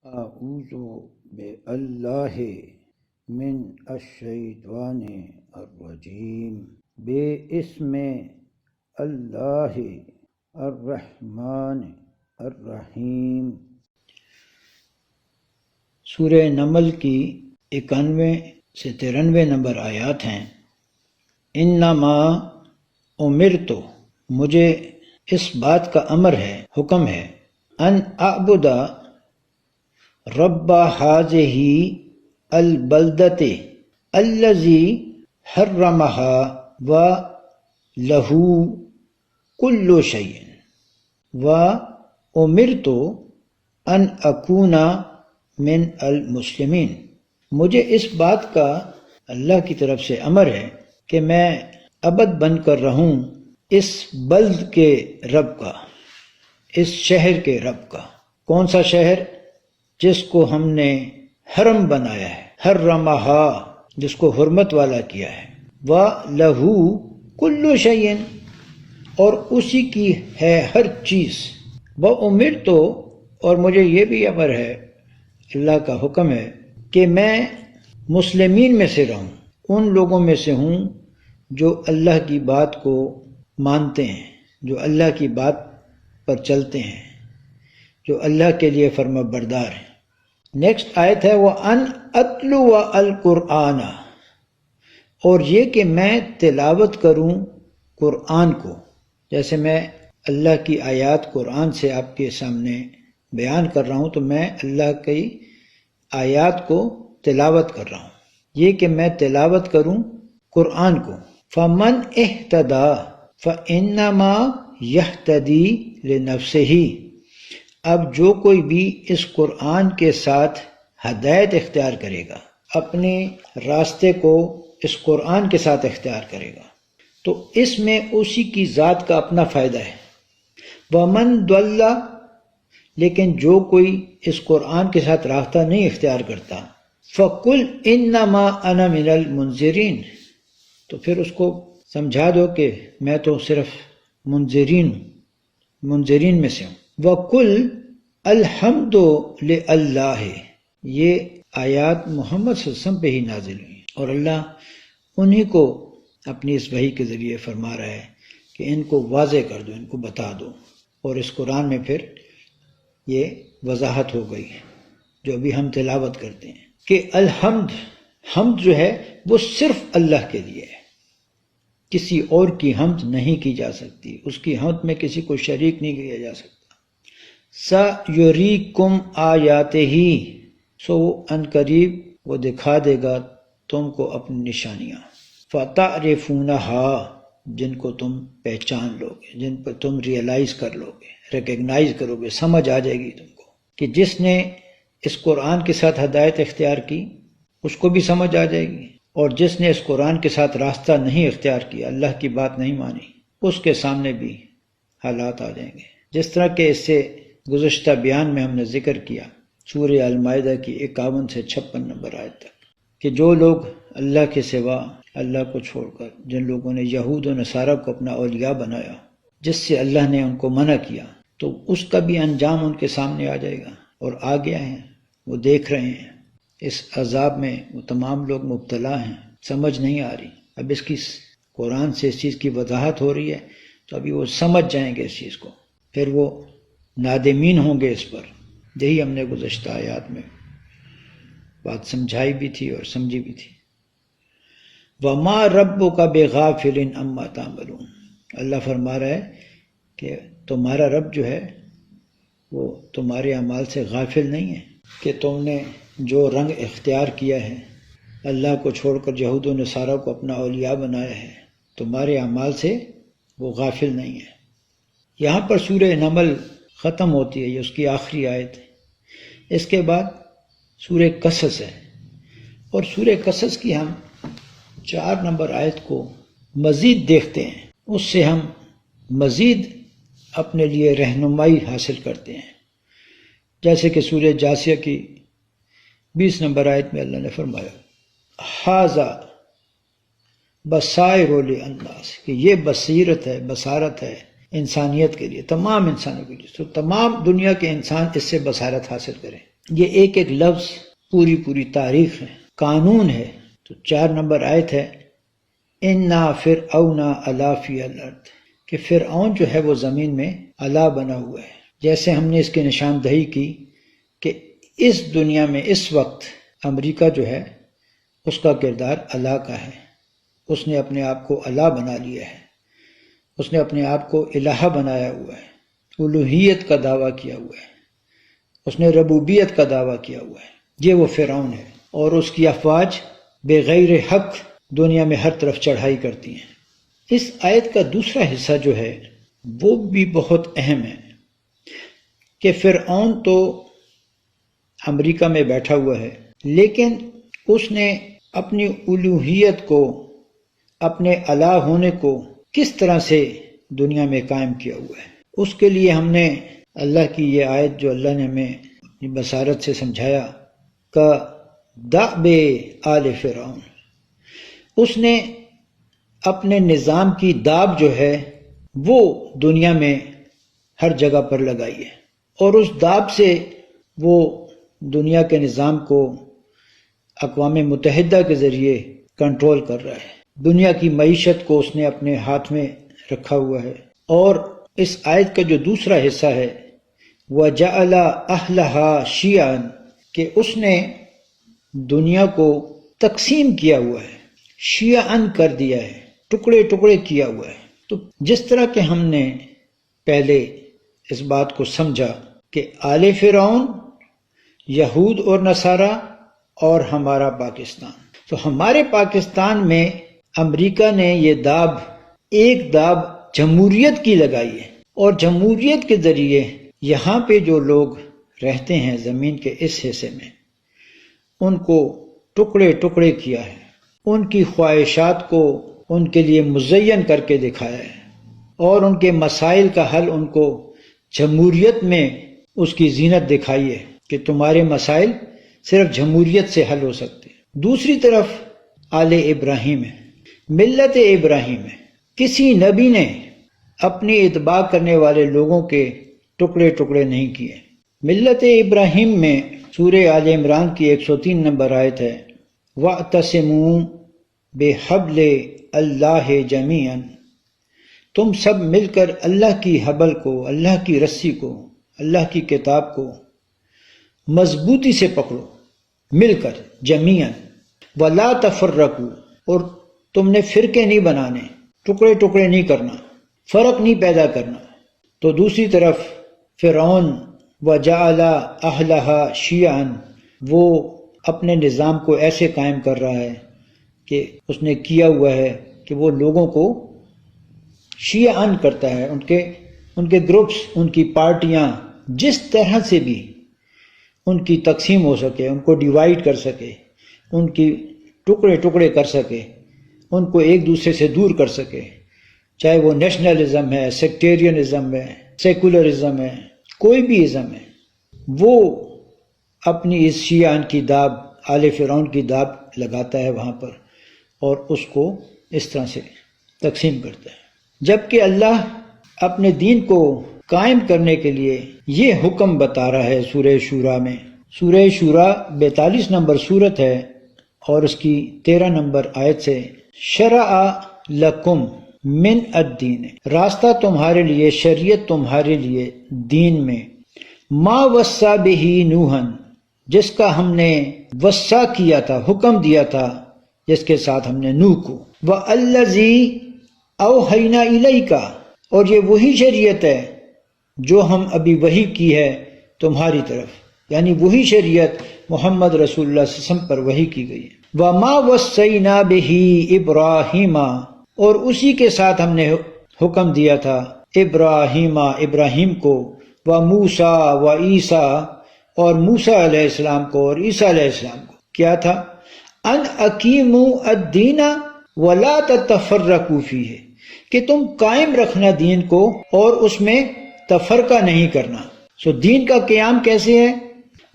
اعوذ باللہ من الشیطان الرجیم بسم اللہ الرحمن الرحیم۔ سورہ نمل کی 91 سے 93 نمبر آیات ہیں۔ انما امرت، مجھے اس بات کا امر ہے، حکم ہے، ان اعبد رب ہذہ البلدۃ الذی حرمھا ولہ کل شیء وامرت ان اکون من المسلمین۔ مجھے اس بات کا اللہ کی طرف سے امر ہے کہ میں عبد بن کر رہوں اس بلد کے رب کا، اس شہر کے رب کا۔ کون سا شہر؟ جس کو ہم نے حرم بنایا ہے، حرمھا، جس کو حرمت والا کیا ہے، وَلَهُ كُلُّ شَيْءٍ، اور اسی کی ہے ہر چیز، وَأُمِرْتُ، اور مجھے یہ بھی امر ہے، اللہ کا حکم ہے کہ میں مسلمین میں سے رہوں، ان لوگوں میں سے ہوں جو اللہ کی بات کو مانتے ہیں، جو اللہ کی بات پر چلتے ہیں، جو اللہ کے لیے فرما بردار ہیں۔ نیکسٹ آیت ہے وَأَنْ أَتْلُوَ الْقُرْآنَ، اور یہ کہ میں تلاوت کروں قرآن کو، جیسے میں اللہ کی آیات قرآن سے آپ کے سامنے بیان کر رہا ہوں تو میں اللہ کی آیات کو تلاوت کر رہا ہوں، یہ کہ میں تلاوت کروں قرآن کو۔ فَمَنْ اهْتَدَى فَإِنَّمَا يَهْتَدِي لِنَفْسِهِ، اب جو کوئی بھی اس قرآن کے ساتھ ہدایت اختیار کرے گا، اپنے راستے کو اس قرآن کے ساتھ اختیار کرے گا، تو اس میں اسی کی ذات کا اپنا فائدہ ہے۔ وَمَنْ ضَلَّ، لیکن جو کوئی اس قرآن کے ساتھ راستہ نہیں اختیار کرتا، فَقُلْ إِنَّمَا أَنَا مِنَ الْمُنذِرِينَ، تو پھر اس کو سمجھا دو کہ میں تو صرف منذرین میں سے ہوں۔ وَقُلْ الْحَمْدُ لِلَّهِ، یہ آیات محمد صلی اللہ علیہ وسلم پہ ہی نازل ہوئی اور اللہ انہی کو اپنی اس وحی کے ذریعے فرما رہا ہے کہ ان کو واضح کر دو، ان کو بتا دو، اور اس قرآن میں پھر یہ وضاحت ہو گئی ہے جو ابھی ہم تلاوت کرتے ہیں کہ حمد جو ہے وہ صرف اللہ کے لیے ہے، کسی اور کی حمد نہیں کی جا سکتی، اس کی حمد میں کسی کو شریک نہیں کیا جا سکتا۔ سَيُرِيكُمْ آیَاتِهِ، سو ان قریب وہ دکھا دے گا تم کو اپنی نشانیاں، فَتَعْرِفُونَهَا، جن کو تم پہچان لو گے، جن پر تم ریئلائز کر لو گے، ریکگنائز کرو گے، سمجھ آ جائے گی تم کو کہ جس نے اس قرآن کے ساتھ ہدایت اختیار کی اس کو بھی سمجھ آ جائے گی، اور جس نے اس قرآن کے ساتھ راستہ نہیں اختیار کیا، اللہ کی بات نہیں مانی، اس کے سامنے بھی حالات آ جائیں گے، جس طرح کہ اس سے گزشتہ بیان میں ہم نے ذکر کیا سورہ المائدہ کی 51 سے 56 نمبر آیت تک، کہ جو لوگ اللہ کے سوا، اللہ کو چھوڑ کر، جن لوگوں نے یہود و نصارہ کو اپنا اولیاء بنایا، جس سے اللہ نے ان کو منع کیا، تو اس کا بھی انجام ان کے سامنے آ جائے گا، اور آ گیا ہے، وہ دیکھ رہے ہیں اس عذاب میں، وہ تمام لوگ مبتلا ہیں، سمجھ نہیں آ رہی۔ اب اس کی قرآن سے اس چیز کی وضاحت ہو رہی ہے تو ابھی وہ سمجھ جائیں گے اس چیز کو، پھر وہ نادمین ہوں گے اس پر۔ یہی ہم نے گزشتہ آیات میں بات سمجھائی بھی تھی اور سمجھی بھی تھی۔ وَمَا رَبُّكَ بِغَافِلٍ عَمَّا تَعْمَلُونَ، اللہ فرما رہا ہے کہ تمہارا رب جو ہے وہ تمہارے اعمال سے غافل نہیں ہے، کہ تم نے جو رنگ اختیار کیا ہے، اللہ کو چھوڑ کر یہود و نصارہ کو اپنا اولیاء بنایا ہے، تمہارے اعمال سے وہ غافل نہیں ہے۔ یہاں پر سورہ نمل ختم ہوتی ہے، یہ اس کی آخری آیت ہے۔ اس کے بعد سورہ قصص ہے، اور سورہ قصص کی ہم 4 نمبر آیت کو مزید دیکھتے ہیں، اس سے ہم مزید اپنے لیے رہنمائی حاصل کرتے ہیں، جیسے کہ سورہ جاثیہ کی 20 نمبر آیت میں اللہ نے فرمایا ھذا بصائر للناس، کہ یہ بصیرت ہے، بصارت ہے انسانیت کے لیے، تمام انسانوں کے لیے، تو تمام دنیا کے انسان اس سے بصارت حاصل کریں۔ یہ ایک ایک لفظ پوری پوری تاریخ ہے، قانون ہے۔ تو 4 نمبر آیت ہے اِنَّا فِرْعَوْنَ عَلَا فِی الْأَرْضِ، کہ فرعون جو ہے وہ زمین میں علا بنا ہوا ہے۔ جیسے ہم نے اس کی نشاندہی کی کہ اس دنیا میں اس وقت امریکہ جو ہے اس کا کردار علا کا ہے، اس نے اپنے آپ کو علا بنا لیا ہے، اس نے اپنے آپ کو الہ بنایا ہوا ہے، الوہیت کا دعویٰ کیا ہوا ہے، اس نے ربوبیت کا دعویٰ کیا ہوا ہے۔ یہ وہ فرعون ہے، اور اس کی افواج بغیر حق دنیا میں ہر طرف چڑھائی کرتی ہیں۔ اس آیت کا دوسرا حصہ جو ہے وہ بھی بہت اہم ہے کہ فرعون تو امریکہ میں بیٹھا ہوا ہے، لیکن اس نے اپنی الوہیت کو، اپنے الہ ہونے کو کس طرح سے دنیا میں قائم کیا ہوا ہے۔ اس کے لیے ہم نے اللہ کی یہ آیت جو اللہ نے ہمیں اپنی بصارت سے سمجھایا کہ دأب آل فرعون، اس نے اپنے نظام کی داب جو ہے وہ دنیا میں ہر جگہ پر لگائی ہے، اور اس داب سے وہ دنیا کے نظام کو اقوام متحدہ کے ذریعے کنٹرول کر رہا ہے۔ دنیا کی معیشت کو اس نے اپنے ہاتھ میں رکھا ہوا ہے۔ اور اس آیت کا جو دوسرا حصہ ہے وَجَعَلَ أَهْلَهَا شِيَعًا، کہ اس نے دنیا کو تقسیم کیا ہوا ہے، شیعاً کر دیا ہے، ٹکڑے ٹکڑے کیا ہوا ہے۔ تو جس طرح کہ ہم نے پہلے اس بات کو سمجھا کہ آل فرعون، یہود اور نصارہ اور ہمارا پاکستان، تو ہمارے پاکستان میں امریکہ نے یہ داب، ایک داب جمہوریت کی لگائی ہے، اور جمہوریت کے ذریعے یہاں پہ جو لوگ رہتے ہیں زمین کے اس حصے میں، ان کو ٹکڑے ٹکڑے کیا ہے، ان کی خواہشات کو ان کے لیے مزین کر کے دکھایا ہے، اور ان کے مسائل کا حل ان کو جمہوریت میں اس کی زینت دکھائی ہے کہ تمہارے مسائل صرف جمہوریت سے حل ہو سکتے ہیں۔ دوسری طرف آل ابراہیم ہے، ملت ابراہیم ہے۔ کسی نبی نے اپنی اتباع کرنے والے لوگوں کے ٹکڑے ٹکڑے نہیں کیے۔ ملت ابراہیم میں سورہ آل عمران کی 103 نمبر آیت ہے وَاعْتَصِمُوا بِحَبْلِ اللَّهِ جَمِيعًا، تم سب مل کر اللہ کی حبل کو، اللہ کی رسی کو، اللہ کی کتاب کو مضبوطی سے پکڑو، مل کر جمیعاً، وَلَا تَفَرَّقُوا، اور تم نے فرقے نہیں بنانے، ٹکڑے ٹکڑے نہیں کرنا، فرق نہیں پیدا کرنا۔ تو دوسری طرف فرعون وَجَعَلَ أَهْلَهَا شِيَعًا، وہ اپنے نظام کو ایسے قائم کر رہا ہے کہ اس نے کیا ہوا ہے کہ وہ لوگوں کو شیعاً کرتا ہے، ان کے گروپس، ان کی پارٹیاں جس طرح سے بھی ان کی تقسیم ہو سکے، ان کو ڈیوائیڈ کر سکے، ان کی ٹکڑے ٹکڑے کر سکے، ان کو ایک دوسرے سے دور کر سکے، چاہے وہ نیشنلزم ہے، سیکٹیرینزم ہے، سیکولرزم ہے، کوئی بھی ازم ہے، وہ اپنی اس شیعان کی داب، آل فرعون کی داب لگاتا ہے وہاں پر، اور اس کو اس طرح سے تقسیم کرتا ہے۔ جبکہ اللہ اپنے دین کو قائم کرنے کے لیے یہ حکم بتا رہا ہے سورہ شورا میں۔ سورہ شورا 42 نمبر سورت ہے، اور اس کی 13 نمبر آیت سے شرع لکم من الدین، راستہ تمہارے لیے، شریعت تمہارے لیے دین میں، ما وصا بہ نوحً، جس کا ہم نے وصا کیا تھا، حکم دیا تھا، جس کے ساتھ ہم نے نوح کو، وَالَّذِی أَوْحَیْنَا إِلَیْکَ، اور یہ وہی شریعت ہے جو ہم ابھی وحی کی ہے تمہاری طرف، یعنی وہی شریعت محمد رسول اللہ صلی اللہ علیہ وسلم پر وحی کی گئی ہے۔ وَمَا وَصَّیْنَا بِهِ إِبْرَاہِیمَ، اور اسی کے ساتھ ہم نے حکم دیا تھا ابراہیم کو، وَمُوسَىٰ وَعِیسَىٰ، اور موسیٰ علیہ السلام کو اور عیسیٰ علیہ السلام کو، کیا تھا؟ ان اقیموا الدین ولا تتفرقوا فیہ، کہ تم قائم رکھنا دین کو اور اس میں تفرقہ نہیں کرنا۔ سو دین کا قیام کیسے ہے؟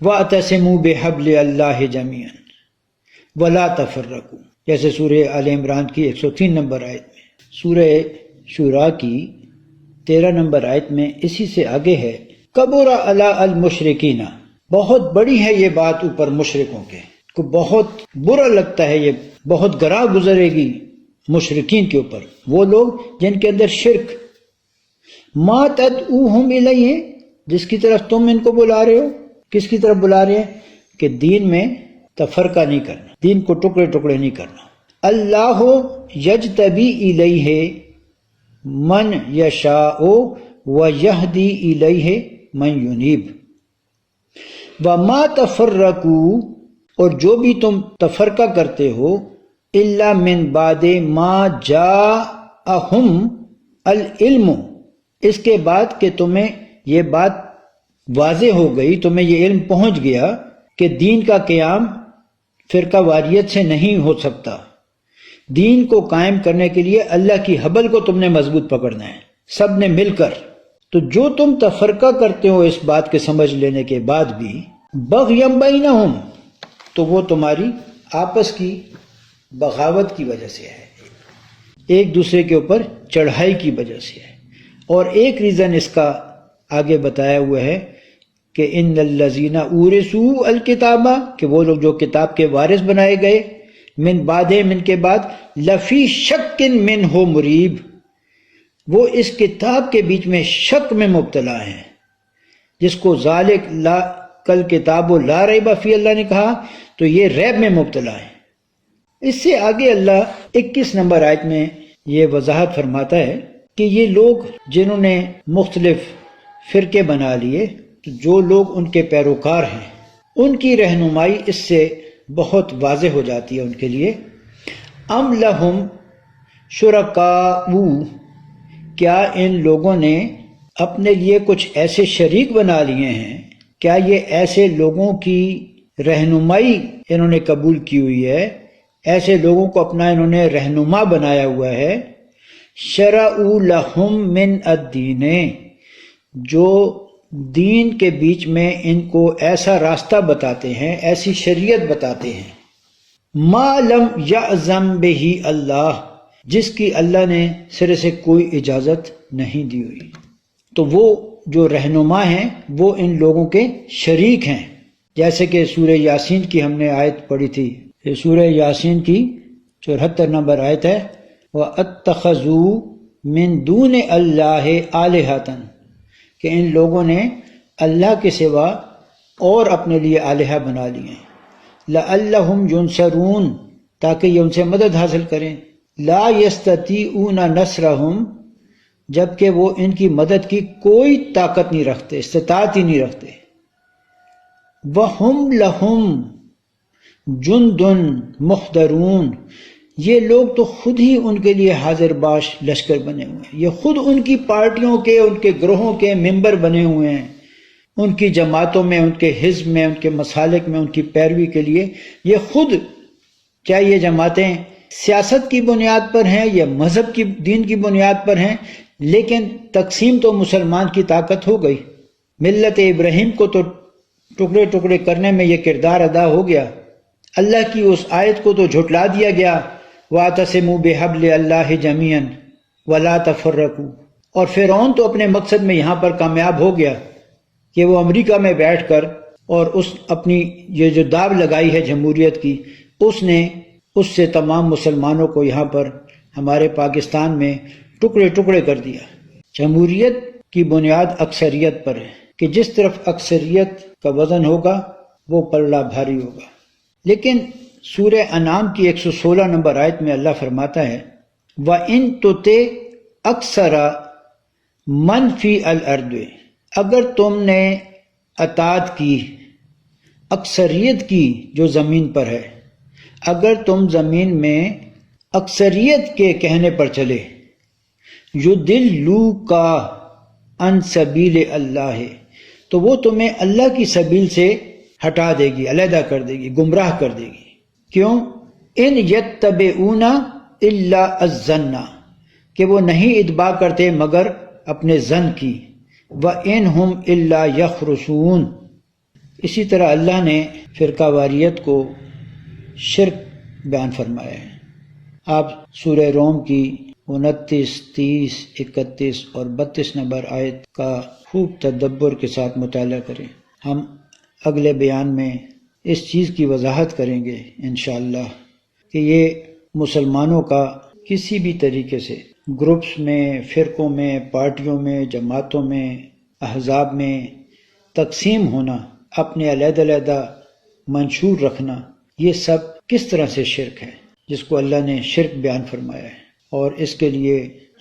وَاعْتَصِمُوا بِحَبْلِ اللَّهِ جَمِيعًا وَلَا تَفَرَّقُوا، جیسے سورہ آل عمران کی 103 نمبر آیت میں۔ سورہ شورا کی 13 نمبر آیت میں اسی سے آگے ہے کبر علی المشرکین، بہت بڑی ہے یہ بات اوپر مشرکوں کے، کو بہت برا لگتا ہے، یہ بہت گراں گزرے گی مشرکین کے اوپر، وہ لوگ جن کے اندر شرک، ما تدعوہم الیہ، جس کی طرف تم ان کو بلا رہے ہو، کس کی طرف بلا رہے ہیں کہ دین میں تفرقہ نہیں کرنا، دین کو ٹکڑے ٹکڑے نہیں کرنا۔ اللہ یجتبی الیہ من یشاء ویہدی الیہ من ینیب وما تفرقوا، اور جو بھی تم تفرقہ کرتے ہو، الا من بعد ما جاءہم العلم، اس کے بعد کہ تمہیں یہ بات واضح ہو گئی، تمہیں یہ علم پہنچ گیا کہ دین کا قیام فرقہ واریت سے نہیں ہو سکتا، دین کو قائم کرنے کے لیے اللہ کی حبل کو تم نے مضبوط پکڑنا ہے سب نے مل کر۔ تو جو تم تفرقہ کرتے ہو اس بات کے سمجھ لینے کے بعد بھی، بغیم بینہم، تو وہ تمہاری آپس کی بغاوت کی وجہ سے ہے، ایک دوسرے کے اوپر چڑھائی کی وجہ سے ہے۔ اور ایک ریزن اس کا آگے بتایا ہوا ہے کہ ان الذین اورثوا الکتاب، کہ وہ لوگ جو کتاب کے وارث بنائے گئے، من بعدہم، ان کے بعد، لفی شک منہ مریب، وہ اس کتاب کے بیچ میں شک میں مبتلا ہیں، جس کو ذالک لا کل کتاب و لا ریب فی، اللہ نے کہا تو یہ ریب میں مبتلا ہے۔ اس سے آگے اللہ 21 نمبر آیت میں یہ وضاحت فرماتا ہے کہ یہ لوگ جنہوں نے مختلف فرقے بنا لیے، تو جو لوگ ان کے پیروکار ہیں ان کی رہنمائی اس سے بہت واضح ہو جاتی ہے ان کے لیے۔ ام لہم شرکاء، کیا ان لوگوں نے اپنے لیے کچھ ایسے شریک بنا لیے ہیں، کیا یہ ایسے لوگوں کی رہنمائی انہوں نے قبول کی ہوئی ہے، ایسے لوگوں کو اپنا انہوں نے رہنما بنایا ہوا ہے، شرعوا لہم من الدین، جو دین کے بیچ میں ان کو ایسا راستہ بتاتے ہیں، ایسی شریعت بتاتے ہیں، ما لم یعظم بہ اللہ، جس کی اللہ نے سرے سے کوئی اجازت نہیں دی ہوئی۔ تو وہ جو رہنما ہیں وہ ان لوگوں کے شریک ہیں، جیسے کہ سورہ یاسین کی ہم نے آیت پڑھی تھی، یہ سورہ یاسین کی 74 نمبر آیت ہے، وَاتَّخَذُوا مِن دُونِ اللَّهِ آلِهَةً، کہ ان لوگوں نے اللہ کے سوا اور اپنے لیے آلہہ بنا لیے ہیں، لَعَلَّهُمْ يُنصَرُونَ، تاکہ یہ ان سے مدد حاصل کریں، لا يَسْتَطِيعُونَ نَصْرَهُمْ، جبکہ وہ ان کی مدد کی کوئی طاقت نہیں رکھتے، استطاعت ہی نہیں رکھتے، وَهُمْ لَهُمْ جُنْدٌ مُحْضَرُونَ، یہ لوگ تو خود ہی ان کے لیے حاضر باش لشکر بنے ہوئے ہیں، یہ خود ان کی پارٹیوں کے، ان کے گروہوں کے ممبر بنے ہوئے ہیں، ان کی جماعتوں میں، ان کے حزب میں، ان کے مسالک میں، ان کی پیروی کے لیے یہ خود، چاہے یہ جماعتیں سیاست کی بنیاد پر ہیں یا مذہب کی، دین کی بنیاد پر ہیں، لیکن تقسیم تو مسلمان کی طاقت ہو گئی، ملت ابراہیم کو تو ٹکڑے ٹکڑے کرنے میں یہ کردار ادا ہو گیا، اللہ کی اس آیت کو تو جھٹلا دیا گیا، وَاعْتَصِمُوا بِحَبْلِ اللَّهِ جَمِيعًا وَلَا تَفَرَّقُوا، اور فرعون تو اپنے مقصد میں یہاں پر کامیاب ہو گیا کہ وہ امریکہ میں بیٹھ کر اور اس اپنی یہ جو داو لگائی ہے جمہوریت کی، اس نے اس سے تمام مسلمانوں کو یہاں پر ہمارے پاکستان میں ٹکڑے ٹکڑے کر دیا۔ جمہوریت کی بنیاد اکثریت پر ہے کہ جس طرف اکثریت کا وزن ہوگا وہ پلڑا بھاری ہوگا۔ لیکن سورہ انعام کی 116 نمبر آیت میں اللہ فرماتا ہے، وَإِن تُطِعْ أَكْثَرَ مَنْ فِي الْأَرْضِ، اگر تم نے اطاعت کی اکثریت کی جو زمین پر ہے، اگر تم زمین میں اکثریت کے کہنے پر چلے، یُضِلُّوکَ عَن سَبِیلِ اللَّہِ، تو وہ تمہیں اللہ کی سبیل سے ہٹا دے گی، علیحدہ کر دے گی، گمراہ کر دے گی۔ کیوں؟ ان یتبعون الا الظن، کہ وہ نہیں اتباع کرتے مگر اپنے ظن کی، وَإِنْ هُمْ إِلَّا يَخْرُصُونَ۔ اسی طرح اللہ نے فرقہ واریت کو شرک بیان فرمایا ہے۔ آپ سورہ روم کی 29، 30، 31 اور 32 نمبر آیت کا خوب تدبر کے ساتھ مطالعہ کریں۔ ہم اگلے بیان میں اس چیز کی وضاحت کریں گے انشاءاللہ کہ یہ مسلمانوں کا کسی بھی طریقے سے گروپس میں، فرقوں میں، پارٹیوں میں، جماعتوں میں، احزاب میں تقسیم ہونا، اپنے علیحدہ علیحدہ منشور رکھنا، یہ سب کس طرح سے شرک ہے، جس کو اللہ نے شرک بیان فرمایا ہے۔ اور اس کے لیے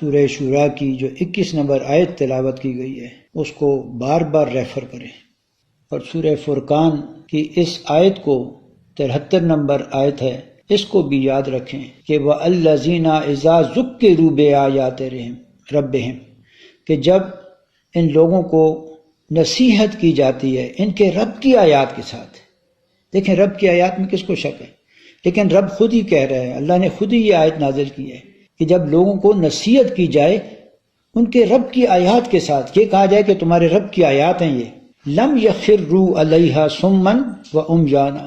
سورہ شورا کی جو 21 نمبر آیت تلاوت کی گئی ہے اس کو بار بار ریفر کریں، اور سورہ فرقان کی اس آیت کو 73 نمبر آیت ہے، اس کو بھی یاد رکھیں کہ وَالَّذِينَ إِذَا ذُكِّرُوا بِآيَاتِ رَبِّهِمْ، کہ جب ان لوگوں کو نصیحت کی جاتی ہے ان کے رب کی آیات کے ساتھ۔ دیکھیں رب کی آیات میں کس کو شک ہے، لیکن رب خود ہی کہہ رہا ہے، اللہ نے خود ہی یہ آیت نازل کی ہے کہ جب لوگوں کو نصیحت کی جائے ان کے رب کی آیات کے ساتھ، یہ کہا جائے کہ تمہارے رب کی آیات ہیں یہ، لم یخروا علیہا صما وعمیانا،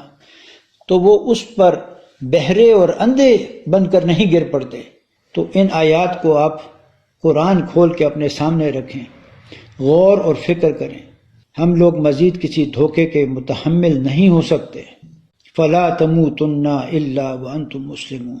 تو وہ اس پر بہرے اور اندھے بن کر نہیں گر پڑتے۔ تو ان آیات کو آپ قرآن کھول کے اپنے سامنے رکھیں، غور اور فکر کریں۔ ہم لوگ مزید کسی دھوکے کے متحمل نہیں ہو سکتے۔ فلا تموتن الا وانتم مسلمون۔